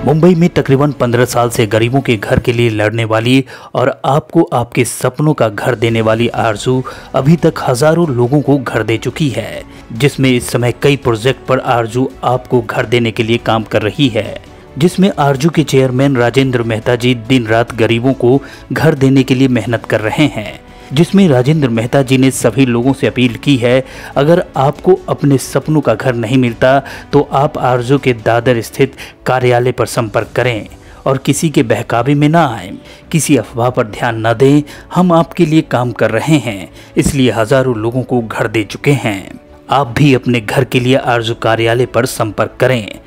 मुंबई में तकरीबन 15 साल से गरीबों के घर के लिए लड़ने वाली और आपको आपके सपनों का घर देने वाली आरजू अभी तक हजारों लोगों को घर दे चुकी है, जिसमें इस समय कई प्रोजेक्ट पर आरजू आपको घर देने के लिए काम कर रही है, जिसमें आरजू के चेयरमैन राजेंद्र मेहता जी दिन रात गरीबों को घर देने के लिए मेहनत कर रहे हैं। जिसमें राजेंद्र मेहता जी ने सभी लोगों से अपील की है, अगर आपको अपने सपनों का घर नहीं मिलता तो आप आरजू के दादर स्थित कार्यालय पर संपर्क करें और किसी के बहकावे में ना आए, किसी अफवाह पर ध्यान न दें। हम आपके लिए काम कर रहे हैं, इसलिए हजारों लोगों को घर दे चुके हैं। आप भी अपने घर के लिए आरजू कार्यालय पर संपर्क करें।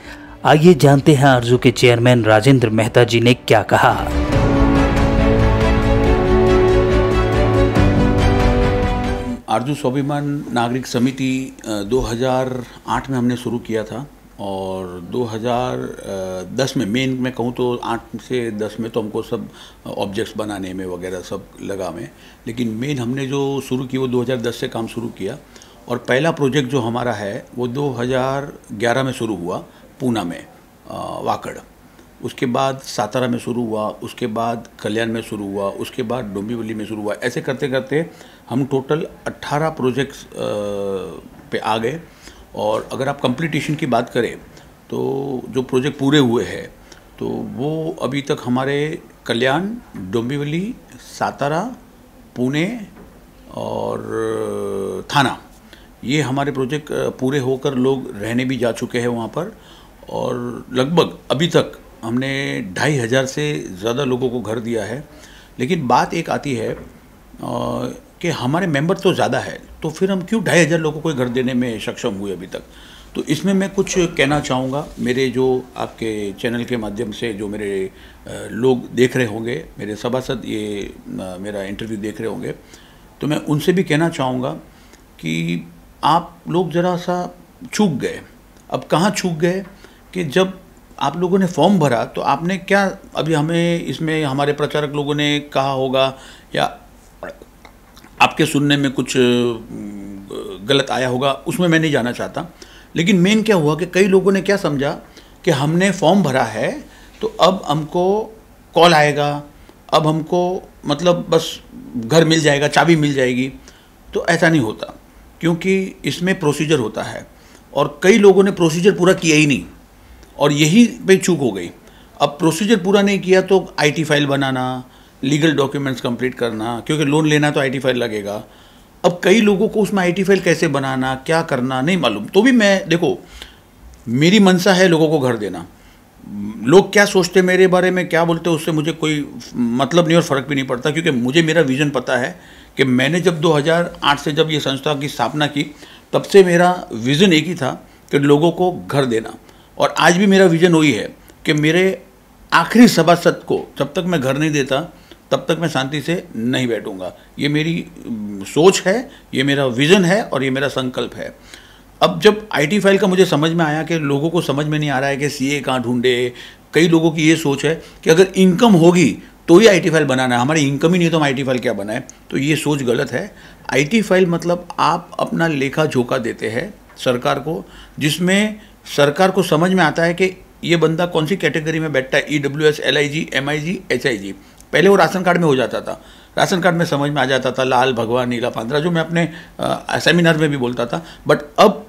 आइए जानते हैं आरजू के चेयरमैन राजेंद्र मेहता जी ने क्या कहा। आरजू स्वाभिमान नागरिक समिति 2008 में हमने शुरू किया था और 2010 में मेन मैं कहूँ तो 8 से 10 में तो हमको सब ऑब्जेक्ट्स बनाने में वगैरह सब लगा में, लेकिन मेन हमने जो शुरू की वो 2010 से काम शुरू किया। और पहला प्रोजेक्ट जो हमारा है वो 2011 में शुरू हुआ पूना में वाकड़, उसके बाद सातारा में शुरू हुआ, उसके बाद कल्याण में शुरू हुआ, उसके बाद डोंबिवली में शुरू हुआ। ऐसे करते करते हम टोटल 18 प्रोजेक्ट्स पे आ गए। और अगर आप कंप्लीटेशन की बात करें तो जो प्रोजेक्ट पूरे हुए हैं तो वो अभी तक हमारे कल्याण, डोंबिवली, सातारा, पुणे और थाना, ये हमारे प्रोजेक्ट पूरे होकर लोग रहने भी जा चुके हैं वहाँ पर। और लगभग अभी तक हमने 2500 से ज़्यादा लोगों को घर दिया है। लेकिन बात एक आती है कि हमारे मेंबर तो ज़्यादा है, तो फिर हम क्यों 2500 लोगों को घर देने में सक्षम हुए अभी तक। तो इसमें मैं कुछ कहना चाहूँगा। मेरे जो आपके चैनल के माध्यम से जो मेरे लोग देख रहे होंगे, मेरे सभासद ये मेरा इंटरव्यू देख रहे होंगे, तो मैं उनसे भी कहना चाहूँगा कि आप लोग ज़रा सा चूक गए। अब कहाँ चूक गए कि जब आप लोगों ने फॉर्म भरा तो आपने क्या, अभी हमें इसमें हमारे प्रचारक लोगों ने कहा होगा या आपके सुनने में कुछ गलत आया होगा, उसमें मैं नहीं जाना चाहता। लेकिन मेन क्या हुआ कि कई लोगों ने क्या समझा कि हमने फॉर्म भरा है तो अब हमको कॉल आएगा, अब हमको मतलब बस घर मिल जाएगा, चाबी मिल जाएगी। तो ऐसा नहीं होता, क्योंकि इसमें प्रोसीजर होता है और कई लोगों ने प्रोसीजर पूरा किया ही नहीं और यही पे चूक हो गई। अब प्रोसीजर पूरा नहीं किया तो IT file banana, legal documents complete करना, क्योंकि लोन लेना तो आईटी फाइल लगेगा। अब कई लोगों को उसमें आईटी फाइल कैसे बनाना, क्या करना नहीं मालूम। तो भी मैं देखो, मेरी मनसा है लोगों को घर देना। लोग क्या सोचते मेरे बारे में, क्या बोलते उससे मुझे कोई मतलब नहीं और फ़र्क भी नहीं पड़ता, क्योंकि मुझे मेरा विज़न पता है कि मैंने जब 2008 से जब ये संस्था की स्थापना की तब से मेरा विज़न एक ही था कि लोगों को घर देना। और आज भी मेरा विज़न वही है कि मेरे आखिरी सभासद को जब तक मैं घर नहीं देता तब तक मैं शांति से नहीं बैठूंगा। ये मेरी सोच है, ये मेरा विज़न है और ये मेरा संकल्प है। अब जब आईटी फाइल का मुझे समझ में आया कि लोगों को समझ में नहीं आ रहा है कि सीए कहाँ ढूंढे, कई लोगों की ये सोच है कि अगर इनकम होगी तो ही आईटी फाइल बनाना है, हमारी इनकम ही नहीं तो हम आईटी फाइल क्या बनाए। तो ये सोच गलत है। आईटी फाइल मतलब आप अपना लेखा जोखा देते हैं सरकार को, जिसमें सरकार को समझ में आता है कि ये बंदा कौन सी कैटेगरी में बैठता है, EWS, LIG, MIG, HIG। पहले वो राशन कार्ड में हो जाता था, राशन कार्ड में समझ में आ जाता था लाल, भगवा, नीला, पांद्रा, जो मैं अपने सेमिनार में भी बोलता था। बट अब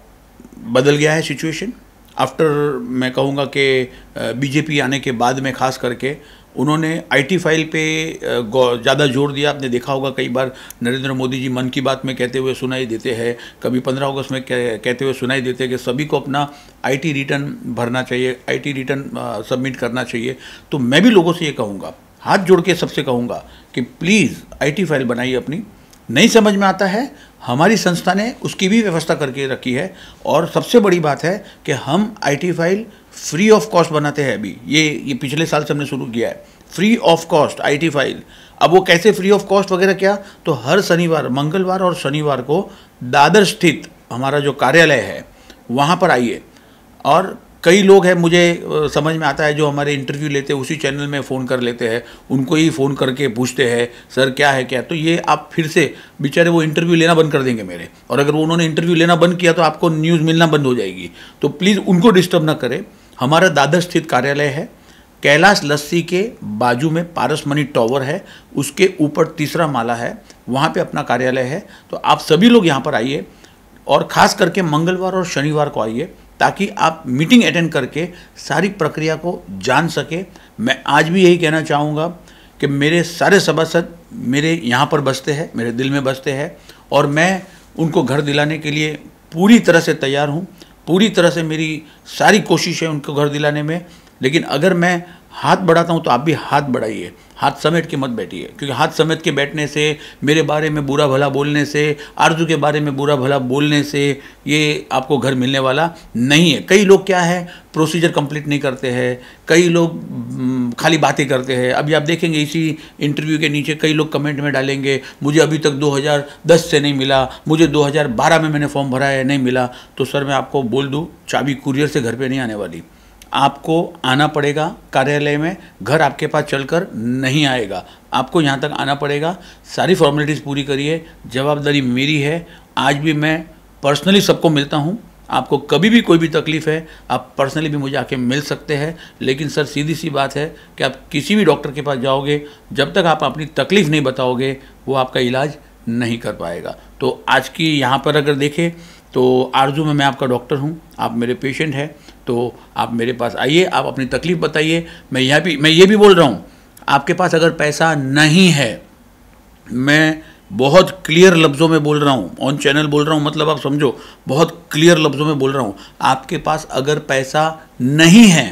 बदल गया है सिचुएशन। आफ्टर मैं कहूँगा कि बीजेपी आने के बाद में खास करके उन्होंने आईटी फाइल पे ज़्यादा जोर दिया। आपने देखा होगा कई बार नरेंद्र मोदी जी मन की बात में कहते हुए सुनाई देते हैं, कभी 15 अगस्त में कहते हुए सुनाई देते हैं कि सभी को अपना आईटी रिटर्न भरना चाहिए, आईटी रिटर्न सबमिट करना चाहिए। तो मैं भी लोगों से ये कहूँगा, हाथ जोड़ के सबसे कहूँगा कि प्लीज़ आईटी फाइल बनाइए अपनी। नहीं समझ में आता है, हमारी संस्था ने उसकी भी व्यवस्था करके रखी है। और सबसे बड़ी बात है कि हम IT file free of cost बनाते हैं। अभी ये पिछले साल से हमने शुरू किया है, free of cost IT file. अब वो कैसे फ्री ऑफ कॉस्ट वगैरह क्या, तो हर शनिवार, मंगलवार और शनिवार को दादर स्थित हमारा जो कार्यालय है वहाँ पर आइए। और कई लोग हैं, मुझे समझ में आता है, जो हमारे इंटरव्यू लेते हैं उसी चैनल में फ़ोन कर लेते हैं, उनको ही फ़ोन करके पूछते हैं सर क्या है क्या। तो ये आप फिर से बेचारे वो इंटरव्यू लेना बंद कर देंगे मेरे, और अगर उन्होंने इंटरव्यू लेना बंद किया तो आपको न्यूज़ मिलना बंद हो जाएगी। तो प्लीज़ उनको डिस्टर्ब ना करें। हमारा दादर स्थित कार्यालय है, कैलाश लस्सी के बाजू में पारसमणि टावर है, उसके ऊपर तीसरा माला है, वहाँ पे अपना कार्यालय है। तो आप सभी लोग यहाँ पर आइए और ख़ास करके मंगलवार और शनिवार को आइए ताकि आप मीटिंग अटेंड करके सारी प्रक्रिया को जान सके। मैं आज भी यही कहना चाहूँगा कि मेरे सारे सभासद मेरे यहाँ पर बसते हैं, मेरे दिल में बसते हैं और मैं उनको घर दिलाने के लिए पूरी तरह से तैयार हूँ। पूरी तरह से मेरी सारी कोशिश है उनको घर दिलाने में। लेकिन अगर मैं हाथ बढ़ाता हूँ तो आप भी हाथ बढ़ाइए, हाथ समेट के मत बैठिए, क्योंकि हाथ समेट के बैठने से, मेरे बारे में बुरा भला बोलने से, आरजू के बारे में बुरा भला बोलने से ये आपको घर मिलने वाला नहीं है। कई लोग क्या है, प्रोसीजर कंप्लीट नहीं करते हैं, कई लोग खाली बातें करते हैं। अभी आप देखेंगे इसी इंटरव्यू के नीचे कई लोग कमेंट में डालेंगे मुझे अभी तक 2010 से नहीं मिला, मुझे 2012 में मैंने फॉर्म भरा है नहीं मिला। तो सर मैं आपको बोल दूँ, चाबी कुरियर से घर पर नहीं आने वाली, आपको आना पड़ेगा कार्यालय में, घर आपके पास चलकर नहीं आएगा, आपको यहाँ तक आना पड़ेगा। सारी फॉर्मेलिटीज़ पूरी करिए, जवाबदारी मेरी है। आज भी मैं पर्सनली सबको मिलता हूँ, आपको कभी भी कोई भी तकलीफ़ है आप पर्सनली भी मुझे आके मिल सकते हैं। लेकिन सर सीधी सी बात है कि आप किसी भी डॉक्टर के पास जाओगे, जब तक आप अपनी तकलीफ़ नहीं बताओगे वो आपका इलाज नहीं कर पाएगा। तो आज की यहाँ पर अगर देखें तो आरजू में मैं आपका डॉक्टर हूँ, आप मेरे पेशेंट हैं, तो आप मेरे पास आइए, आप अपनी तकलीफ़ बताइए। मैं ये भी बोल रहा हूँ, आपके पास अगर पैसा नहीं है, मैं बहुत क्लियर लफ्ज़ों में बोल रहा हूँ, ऑन चैनल बोल रहा हूँ, मतलब आप समझो, बहुत क्लियर लफ्ज़ों में बोल रहा हूँ, आपके पास अगर पैसा नहीं है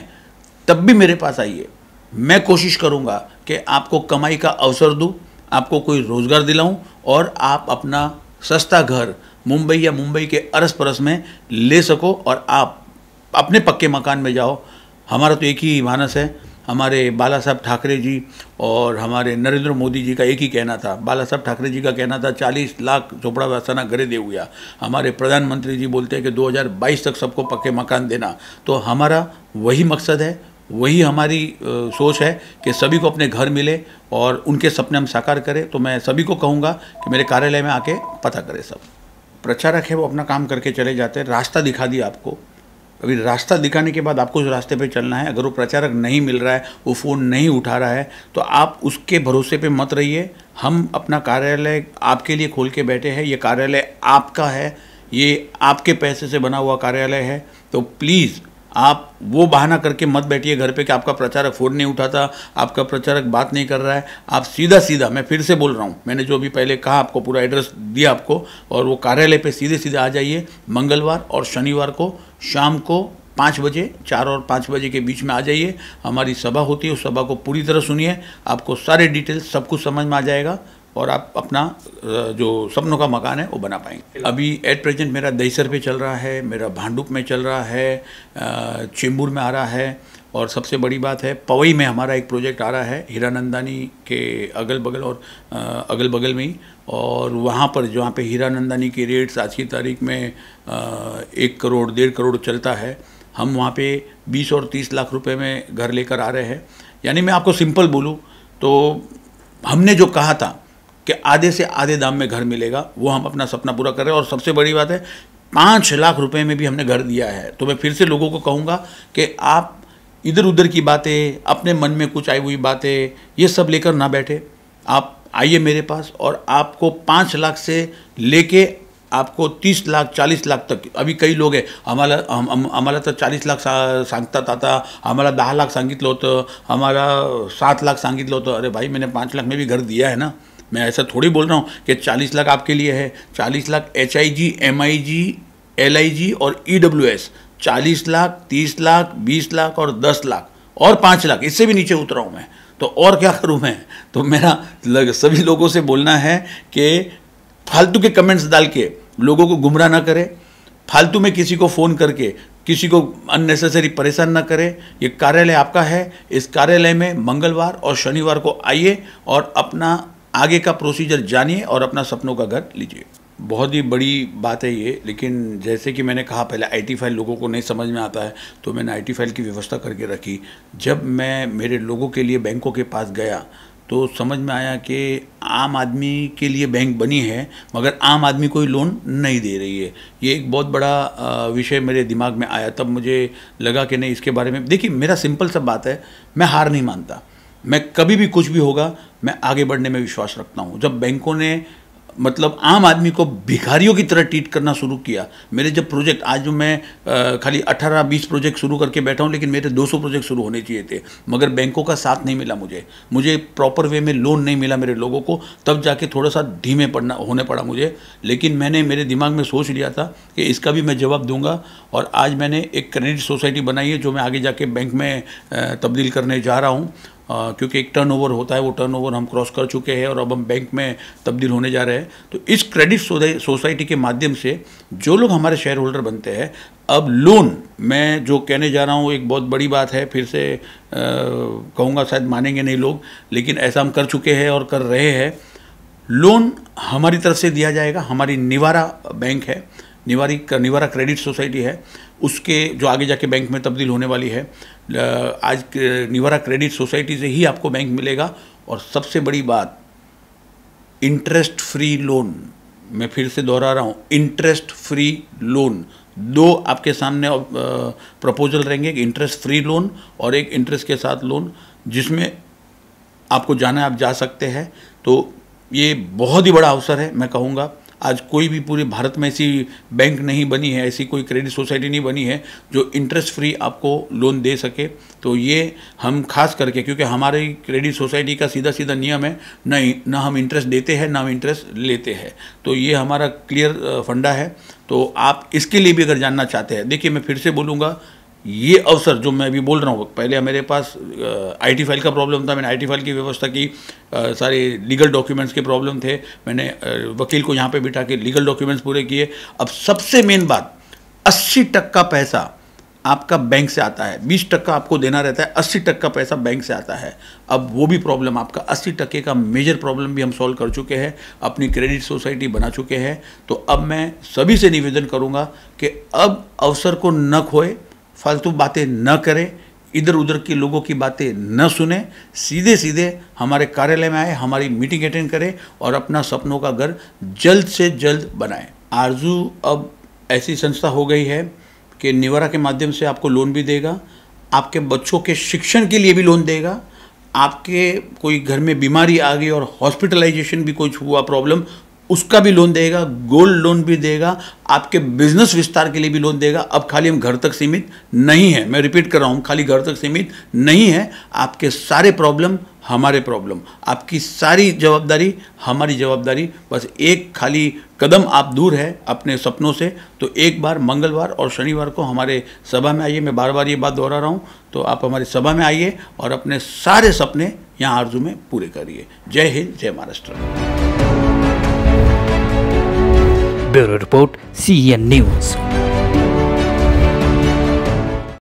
तब भी मेरे पास आइए। मैं कोशिश करूँगा कि आपको कमाई का अवसर दूँ, आपको कोई रोज़गार दिलाऊँ और आप अपना सस्ता घर मुंबई या मुंबई के अरस परस में ले सको और आप अपने पक्के मकान में जाओ। हमारा तो एक ही मानस है, हमारे बाला साहब ठाकरे जी और हमारे नरेंद्र मोदी जी का एक ही कहना था। बाला साहब ठाकरे जी का कहना था 40 लाख झोपड़ा वासना घरे दे हुआ। हमारे प्रधानमंत्री जी बोलते हैं कि 2022 तक सबको पक्के मकान देना। तो हमारा वही मकसद है, वही हमारी सोच है कि सभी को अपने घर मिले और उनके सपने हम साकार करें। तो मैं सभी को कहूँगा कि मेरे कार्यालय में आके पता करें। सब प्रचारक है वो अपना काम करके चले जाते हैं, रास्ता दिखा दिया आपको। अभी रास्ता दिखाने के बाद आपको जो रास्ते पे चलना है, अगर वो प्रचारक नहीं मिल रहा है, वो फ़ोन नहीं उठा रहा है, तो आप उसके भरोसे पे मत रहिए। हम अपना कार्यालय आपके लिए खोल के बैठे हैं, ये कार्यालय आपका है, ये आपके पैसे से बना हुआ कार्यालय है। तो प्लीज़ आप वो बहाना करके मत बैठिए घर पे कि आपका प्रचारक फ़ोन नहीं उठाता, आपका प्रचारक बात नहीं कर रहा है। आप सीधा सीधा, मैं फिर से बोल रहा हूँ, मैंने जो अभी पहले कहा, आपको पूरा एड्रेस दिया आपको, और वो कार्यालय पे सीधे सीधे आ जाइए। मंगलवार और शनिवार को शाम को 5 बजे, 4 और 5 बजे के बीच में आ जाइए। हमारी सभा होती है, उस सभा को पूरी तरह सुनिए, आपको सारे डिटेल्स सब कुछ समझ में आ जाएगा और आप अपना जो सपनों का मकान है वो बना पाएंगे। अभी एट प्रेजेंट मेरा दहीसर पे चल रहा है, मेरा भांडुप में चल रहा है, चेंबूर में आ रहा है, और सबसे बड़ी बात है पवई में हमारा एक प्रोजेक्ट आ रहा है हीरानंदानी के अगल बगल और अगल बगल में ही। और वहाँ पर जहाँ पे हीरानंदानी के रेट्स आज की तारीख में 1 करोड़ 1.5 करोड़ चलता है, हम वहाँ पे 20 और 30 लाख रुपए में घर लेकर आ रहे हैं। यानी मैं आपको सिंपल बोलूँ तो हमने जो कहा था कि आधे से आधे दाम में घर मिलेगा, वो हम अपना सपना पूरा कर रहे हैं। और सबसे बड़ी बात है 5 लाख रुपए में भी हमने घर दिया है। तो मैं फिर से लोगों को कहूँगा कि आप इधर उधर की बातें, अपने मन में कुछ आई हुई बातें, ये सब लेकर ना बैठे। आप आइए मेरे पास और आपको 5 लाख से लेके आपको 30 लाख 40 लाख तक, अभी काही लोक आहे आम्हाला तर 40 लाख सांगतात, आता आम्हाला 10 लाख सांगितलं होतं, आम्हाला 7 लाख सांगितलं होतं। अरे भाई, मैंने 5 लाख में भी घर दिया है ना। मैं ऐसा थोड़ी बोल रहा हूँ कि 40 लाख आपके लिए है। 40 लाख HIG, MIG, LIG और EWS, 40 लाख, 30 लाख, 20 लाख और 10 लाख और 5 लाख, इससे भी नीचे उतरा हूँ मैं। तो और क्या करूँ मैं? तो मेरा सभी लोगों से बोलना है कि फालतू के कमेंट्स डाल के लोगों को गुमराह ना करें, फालतू में किसी को फ़ोन करके किसी को अननेसेसरी परेशान ना करें। ये कार्यालय आपका है, इस कार्यालय में मंगलवार और शनिवार को आइए और अपना आगे का प्रोसीजर जानिए और अपना सपनों का घर लीजिए। बहुत ही बड़ी बात है ये, लेकिन जैसे कि मैंने कहा पहले, IT फाइल लोगों को नहीं समझ में आता है, तो मैंने IT फाइल की व्यवस्था करके रखी। जब मैं मेरे लोगों के लिए बैंकों के पास गया तो समझ में आया कि आम आदमी के लिए बैंक बनी है मगर आम आदमी कोई लोन नहीं दे रही है। ये एक बहुत बड़ा विषय मेरे दिमाग में आया। तब मुझे लगा कि नहीं, इसके बारे में देखिए, मेरा सिंपल सा बात है, मैं हार नहीं मानता। मैं कभी भी कुछ भी होगा, मैं आगे बढ़ने में विश्वास रखता हूँ। जब बैंकों ने मतलब आम आदमी को भिखारियों की तरह ट्रीट करना शुरू किया, मेरे जब प्रोजेक्ट, आज जो मैं खाली 18-20 प्रोजेक्ट शुरू करके बैठा हूँ, लेकिन मेरे 200 प्रोजेक्ट शुरू होने चाहिए थे, मगर बैंकों का साथ नहीं मिला। मुझे प्रॉपर वे में लोन नहीं मिला मेरे लोगों को, तब जाके थोड़ा सा धीमे होने पड़ा मुझे। लेकिन मैंने मेरे दिमाग में सोच लिया था कि इसका भी मैं जवाब दूंगा, और आज मैंने एक क्रेडिट सोसाइटी बनाई है जो मैं आगे जाके बैंक में तब्दील करने जा रहा हूँ, क्योंकि एक टर्नओवर होता है, वो टर्नओवर हम क्रॉस कर चुके हैं और अब हम बैंक में तब्दील होने जा रहे हैं। तो इस क्रेडिट सोसाइटी के माध्यम से जो लोग हमारे शेयर होल्डर बनते हैं, अब लोन, मैं जो कहने जा रहा हूँ एक बहुत बड़ी बात है, फिर से कहूँगा, शायद मानेंगे नहीं लोग, लेकिन ऐसा हम कर चुके हैं और कर रहे हैं। लोन हमारी तरफ से दिया जाएगा। हमारी निवारा बैंक है, निवारा क्रेडिट सोसाइटी है, उसके जो आगे जाके बैंक में तब्दील होने वाली है। आज निवारा क्रेडिट सोसाइटी से ही आपको बैंक मिलेगा। और सबसे बड़ी बात, इंटरेस्ट फ्री लोन। मैं फिर से दोहरा रहा हूँ, इंटरेस्ट फ्री लोन। दो आपके सामने प्रपोजल रहेंगे, एक इंटरेस्ट फ्री लोन और एक इंटरेस्ट के साथ लोन, जिसमें आपको जाना है, आप जा सकते हैं। तो ये बहुत ही बड़ा अवसर है। मैं कहूँगा आज कोई भी पूरे भारत में ऐसी बैंक नहीं बनी है, ऐसी कोई क्रेडिट सोसाइटी नहीं बनी है जो इंटरेस्ट फ्री आपको लोन दे सके। तो ये हम खास करके, क्योंकि हमारी क्रेडिट सोसाइटी का सीधा सीधा नियम है, ना हम इंटरेस्ट देते हैं ना हम इंटरेस्ट लेते हैं। तो ये हमारा क्लियर फंडा है। तो आप इसके लिए भी अगर जानना चाहते हैं, देखिए मैं फिर से बोलूँगा, ये अवसर जो मैं अभी बोल रहा हूँ, पहले मेरे पास आईटी फाइल का प्रॉब्लम था, मैंने आईटी फाइल की व्यवस्था की, सारे लीगल डॉक्यूमेंट्स के प्रॉब्लम थे, मैंने वकील को यहाँ पे बिठा के लीगल डॉक्यूमेंट्स पूरे किए। अब सबसे मेन बात, 80% पैसा आपका बैंक से आता है, 20% आपको देना रहता है, 80% पैसा बैंक से आता है। अब वो भी प्रॉब्लम, आपका 80% का मेजर प्रॉब्लम भी हम सॉल्व कर चुके हैं, अपनी क्रेडिट सोसाइटी बना चुके हैं। तो अब मैं सभी से निवेदन करूँगा कि अब अवसर को न खोए, फालतू बातें न करें, इधर उधर के लोगों की बातें न सुने, सीधे सीधे हमारे कार्यालय में आए, हमारी मीटिंग अटेंड करें और अपना सपनों का घर जल्द से जल्द बनाएं। आरजू अब ऐसी संस्था हो गई है कि निवारा के माध्यम से आपको लोन भी देगा, आपके बच्चों के शिक्षण के लिए भी लोन देगा, आपके कोई घर में बीमारी आ गई और हॉस्पिटलाइजेशन भी कुछ हुआ प्रॉब्लम, उसका भी लोन देगा, गोल्ड लोन भी देगा, आपके बिजनेस विस्तार के लिए भी लोन देगा। अब खाली हम घर तक सीमित नहीं है, मैं रिपीट कर रहा हूँ, खाली घर तक सीमित नहीं है। आपके सारे प्रॉब्लम हमारे प्रॉब्लम, आपकी सारी जवाबदारी हमारी जवाबदारी। बस एक खाली कदम आप दूर है अपने सपनों से। तो एक बार मंगलवार और शनिवार को हमारे सभा में आइए, मैं बार बार ये बात दोहरा रहा हूँ, तो आप हमारी सभा में आइए और अपने सारे सपने यहाँ आरजू में पूरे करिए। जय हिंद, जय Maharashtra. Bureau report, CN news.